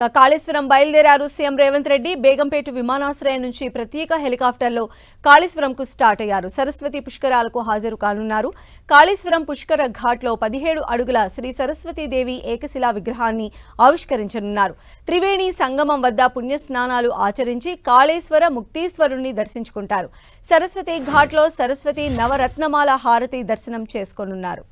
కాళేశ్వరం బయలుదేరారు సీఎం రేవంత్ రెడ్డి. బేగంపేట విమానాశ్రయం నుంచి ప్రత్యేక హెలికాప్టర్లో కాళేశ్వరంకు స్టార్ట్ అయ్యారు. సరస్వతి పుష్కరాలకు హాజరు కానున్నారు. కాళేశ్వరం పుష్కర ఘాట్లో 17 అడుగుల శ్రీ సరస్వతీదేవి ఏకశిలా విగ్రహాన్ని ఆవిష్కరించనున్నారు. త్రివేణి సంగమం వద్ద పుణ్యస్నానాలు ఆచరించి కాళేశ్వర ముక్తీశ్వరుణ్ణి దర్శించుకుంటారు. సరస్వతి ఘాట్లో సరస్వతి నవరత్నమాల హారతి దర్శనం చేసుకోనున్నారు.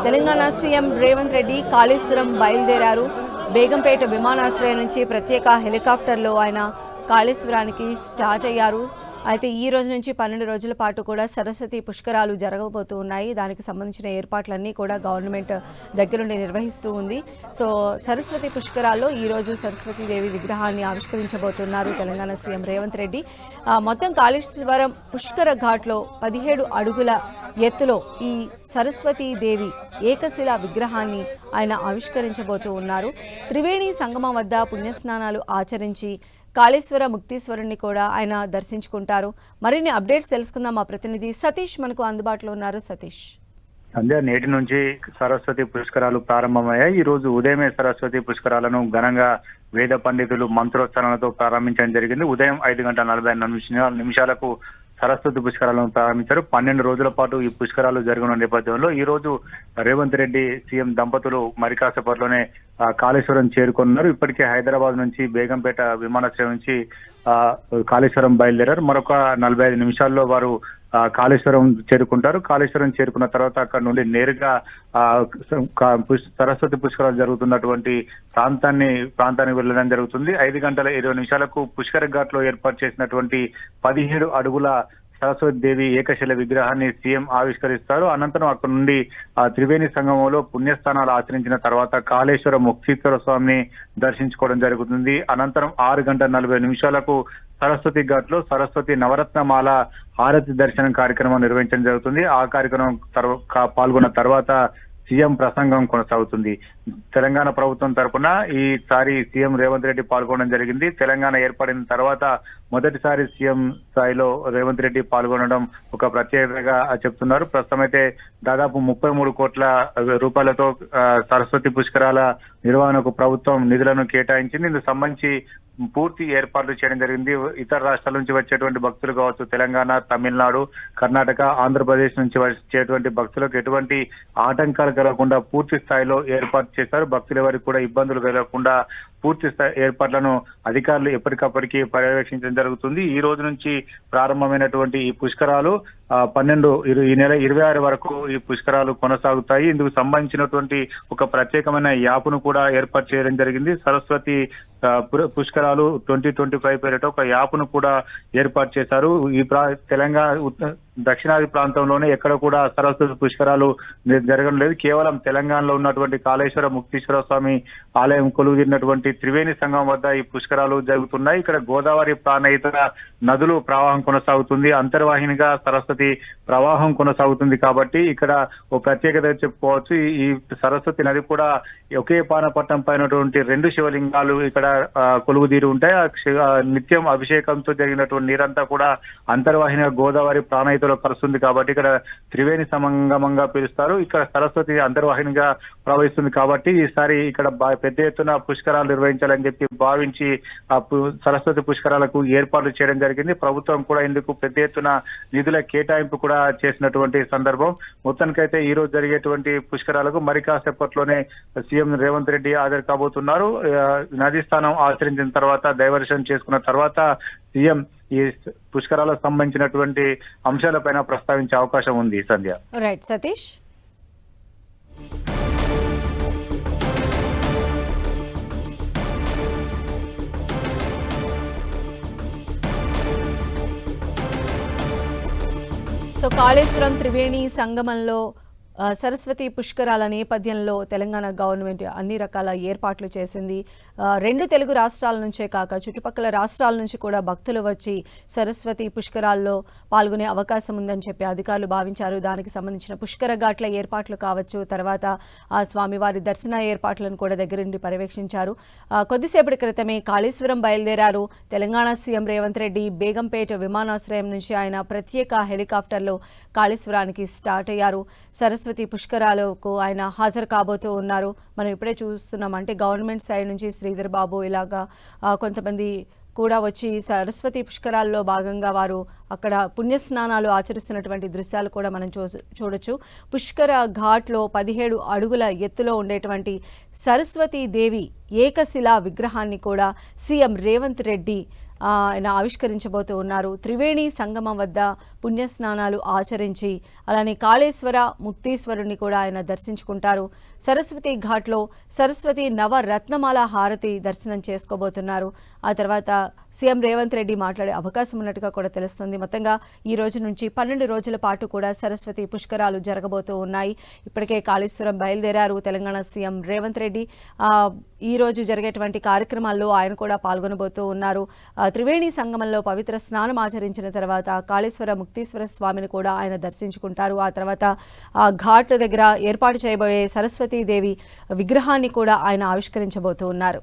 తెలంగాణ సీఎం రేవంత్ రెడ్డి కాళేశ్వరం బయలుదేరారు. బేగంపేట విమానాశ్రయం నుంచి ప్రత్యేక హెలికాప్టర్లో ఆయన కాళేశ్వరానికి స్టార్ట్ అయ్యారు. అయితే ఈ రోజు నుంచి 12 రోజుల పాటు కూడా సరస్వతి పుష్కరాలు జరగబోతూ ఉన్నాయి. దానికి సంబంధించిన ఏర్పాట్లన్నీ కూడా గవర్నమెంట్ దగ్గరుండి నిర్వహిస్తూ ఉంది. సో సరస్వతి పుష్కరాల్లో ఈరోజు సరస్వతీదేవి విగ్రహాన్ని ఆవిష్కరించబోతున్నారు తెలంగాణ సీఎం రేవంత్ రెడ్డి. మొత్తం కాళేశ్వరం పుష్కర ఘాట్లో 17 అడుగుల ఎత్తులో ఈ సరస్వతీదేవి ఏకశిలా విగ్రహాన్ని ఆయన ఆవిష్కరించబోతూ ఉన్నారు. త్రివేణి సంగమం వద్ద పుణ్యస్నానాలు ఆచరించి కాళేశ్వర ముక్తీశ్వరుణ్ణి కూడా ఆయన దర్శించుకుంటారు. మరిన్ని అప్డేట్స్ తెలుసుకుందాం. మా ప్రతినిధి సతీష్ మనకు అందుబాటులో ఉన్నారు. సతీష్, సంధ్య నేటి నుంచి సరస్వతి పుష్కరాలు ప్రారంభమయ్యాయి. ఈ రోజు ఉదయమే సరస్వతి పుష్కరాలను ఘనంగా వేద పండితులు మంత్రోచ్చరణలతో ప్రారంభించడం జరిగింది. ఉదయం 5:45 సరస్వతి పుష్కరాలను ప్రారంభించారు. 12 రోజుల పాటు ఈ పుష్కరాలు జరగనున్న నేపథ్యంలో ఈ రోజు రేవంత్ రెడ్డి సీఎం దంపతులు మరి కాసేపట్లోనే కాళేశ్వరం చేరుకున్నారు. ఇప్పటికే హైదరాబాద్ నుంచి బేగంపేట విమానాశ్రయం నుంచి కాళేశ్వరం బయలుదేరారు. మరొక 45 నిమిషాల్లో వారు కాళేశ్వరం చేరుకుంటారు. కాళేశ్వరం చేరుకున్న తర్వాత అక్కడ నుండి నేరుగా సరస్వతి పుష్కరాలు జరుగుతున్నటువంటి ప్రాంతానికి వెళ్ళడం జరుగుతుంది. 5:20 పుష్కర ఘాట్ లో ఏర్పాటు చేసినటువంటి 17 అడుగుల సరస్వతి దేవి ఏకశిల విగ్రహాన్ని సీఎం ఆవిష్కరిస్తారు. అనంతరం అక్కడ నుండి త్రివేణి సంగమంలో పుణ్యస్థానాలు ఆచరించిన తర్వాత కాళేశ్వర ముక్తీశ్వర స్వామిని దర్శించుకోవడం జరుగుతుంది. అనంతరం 6:40 సరస్వతి ఘాట్ లో సరస్వతి నవరత్నమాల హారతి దర్శనం కార్యక్రమం నిర్వహించడం జరుగుతుంది. ఆ కార్యక్రమం పాల్గొన్న తర్వాత సీఎం ప్రసంగం కొనసాగుతుంది. తెలంగాణ ప్రభుత్వం తరఫున ఈసారి సీఎం రేవంత్ రెడ్డి పాల్గొనడం జరిగింది. తెలంగాణ ఏర్పడిన తర్వాత మొదటిసారి సీఎం స్థాయిలో రేవంత్ రెడ్డి పాల్గొనడం ఒక ప్రత్యేకతగా చెప్తున్నారు. ప్రస్తుతం అయితే దాదాపు 33 కోట్ల రూపాయలతో సరస్వతి పుష్కరాల నిర్వహణకు ప్రభుత్వం నిధులను కేటాయించింది. ఇందుకు సంబంధించి పూర్తి ఏర్పాట్లు చేయడం జరిగింది. ఇతర రాష్ట్రాల నుంచి వచ్చేటువంటి భక్తులు కావచ్చు, తెలంగాణ, తమిళనాడు, కర్ణాటక, ఆంధ్రప్రదేశ్ నుంచి వచ్చేటువంటి భక్తులకు ఎటువంటి ఆటంకాలు కలగకుండా పూర్తి స్థాయిలో ఏర్పాటు చేశారు. భక్తులు ఎవరికి కూడా ఇబ్బందులు కలగకుండా పూర్తి స్థాయి ఏర్పాట్లను అధికారులు ఎప్పటికప్పటికి పర్యవేక్షించడం జరుగుతుంది. ఈ రోజు నుంచి ప్రారంభమైనటువంటి ఈ పుష్కరాలు ఈ నెల 26 వరకు ఈ పుష్కరాలు కొనసాగుతాయి. ఇందుకు సంబంధించినటువంటి ఒక ప్రత్యేకమైన యాప్ను కూడా ఏర్పాటు చేయడం జరిగింది. సరస్వతి పుష్కరాలు 2025 పేరిట ఒక యాప్ను కూడా ఏర్పాటు చేశారు. ఈ తెలంగాణ దక్షిణాది ప్రాంతంలోనే ఎక్కడ కూడా సరస్వతి పుష్కరాలు జరగడం లేదు. కేవలం తెలంగాణలో ఉన్నటువంటి కాళేశ్వర ముక్తీశ్వర స్వామి ఆలయం కొలువుదీరినటువంటి త్రివేణి సంగమం వద్ద ఈ పుష్కరాలు జరుగుతున్నాయి. ఇక్కడ గోదావరి ప్రాణయితర నదులు ప్రవాహం కొనసాగుతుంది. అంతర్వాహినిగా సరస్వతి ప్రవాహం కొనసాగుతుంది. కాబట్టి ఇక్కడ ఒక ప్రత్యేకత చెప్పుకోవచ్చు. ఈ సరస్వతి నది కూడా ఒకే పానపట్టం పైనటువంటి 2 శివలింగాలు ఇక్కడ కొలువుదీరి ఉంటాయి. నిత్యం అభిషేకంతో జరిగినటువంటి నీరంతా కూడా అంతర్వాహినిగా గోదావరి ప్రాణయితలో కలుస్తుంది. కాబట్టి ఇక్కడ త్రివేణి సంగమంగా పిలుస్తారు. ఇక్కడ సరస్వతి అంతర్వాహినిగా ప్రవహిస్తుంది. కాబట్టి ఈసారి ఇక్కడ పెద్ద ఎత్తున పుష్కరాలు నిర్వహించాలని చెప్పి భావించి సరస్వతి పుష్కరాలకు ఏర్పాట్లు చేయడం జరిగింది. ప్రభుత్వం కూడా ఇందుకు పెద్ద ఎత్తున నిధుల కేటాయింపు కూడా చేసినటువంటి సందర్భం. మొత్తానికైతే ఈ రోజు జరిగేటువంటి పుష్కరాలకు మరి కాసేపట్లోనే సీఎం రేవంత్ రెడ్డి హాజరు కాబోతున్నారు. నదీ స్థానం ఆచరించిన తర్వాత డైవర్షన్ చేసుకున్న తర్వాత సీఎం ఈ పుష్కరాలకు సంబంధించినటువంటి అంశాలపైన ప్రస్తావించే అవకాశం ఉంది. సంధ్య. రైట్ సతీష్. సో కాళేశ్వరం త్రివేణి సంగమంలో సరస్వతి పుష్కరాల నేపథ్యంలో తెలంగాణ గవర్నమెంట్ అన్ని రకాల ఏర్పాట్లు చేసింది. 2 తెలుగు రాష్ట్రాల నుంచే కాక చుట్టుపక్కల రాష్ట్రాల నుంచి కూడా భక్తులు వచ్చి సరస్వతి పుష్కరాల్లో పాల్గొనే అవకాశం ఉందని చెప్పి అధికారులు భావించారు. దానికి సంబంధించిన పుష్కర ఘాట్ల ఏర్పాట్లు కావచ్చు, తర్వాత ఆ స్వామివారి దర్శన ఏర్పాట్లను కూడా దగ్గరుండి పర్యవేక్షించారు. కొద్దిసేపటి క్రితమే కాళేశ్వరం బయలుదేరారు తెలంగాణ సీఎం రేవంత్ రెడ్డి. బేగంపేట విమానాశ్రయం నుంచి ఆయన ప్రత్యేక హెలికాప్టర్లో కాళేశ్వరానికి స్టార్ట్ అయ్యారు. సరస్వతి పుష్కరాలకు ఆయన హాజరు కాబోతూ ఉన్నారు. మనం ఇప్పుడే చూస్తున్నాం, అంటే గవర్నమెంట్ సైడ్ నుంచి శ్రీధర్ బాబు ఇలాగా కొంతమంది కూడా వచ్చి సరస్వతి పుష్కరాల్లో భాగంగా వారు అక్కడ పుణ్యస్నానాలు ఆచరిస్తున్నటువంటి దృశ్యాలు కూడా మనం చూడొచ్చు. పుష్కర ఘాట్లో 17 అడుగుల ఎత్తులో ఉండేటువంటి సరస్వతీ దేవి ఏకశిలా విగ్రహాన్ని కూడా సీఎం రేవంత్ రెడ్డి ఆయన ఆవిష్కరించబోతూ ఉన్నారు. త్రివేణి సంగమం వద్ద పుణ్యస్నానాలు ఆచరించి అలానే కాళేశ్వర ముక్తీశ్వరుని కూడా ఆయన దర్శించుకుంటారు. సరస్వతి ఘాట్లో సరస్వతి నవరత్నమాల హారతి దర్శనం చేసుకోబోతున్నారు. ఆ తర్వాత సీఎం రేవంత్ రెడ్డి మాట్లాడే అవకాశం ఉన్నట్టుగా కూడా తెలుస్తుంది. మొత్తంగా ఈ రోజు నుంచి 12 రోజుల పాటు కూడా సరస్వతి పుష్కరాలు జరగబోతూ ఉన్నాయి. ఇప్పటికే కాళేశ్వరం బయలుదేరారు తెలంగాణ సీఎం రేవంత్ రెడ్డి. ఈ రోజు జరిగేటువంటి కార్యక్రమాల్లో ఆయన కూడా పాల్గొనబోతూ ఉన్నారు. త్రివేణి సంగమంలో పవిత్ర స్నానం ఆచరించిన తర్వాత కాళేశ్వర ముక్తీశ్వర స్వామిని కూడా ఆయన దర్శించుకుంటారు. ఆ తర్వాత ఘాట్ దగ్గర ఏర్పాటు చేయబోయే సరస్వతీదేవి విగ్రహాన్ని కూడా ఆయన ఆవిష్కరించబోతూ ఉన్నారు.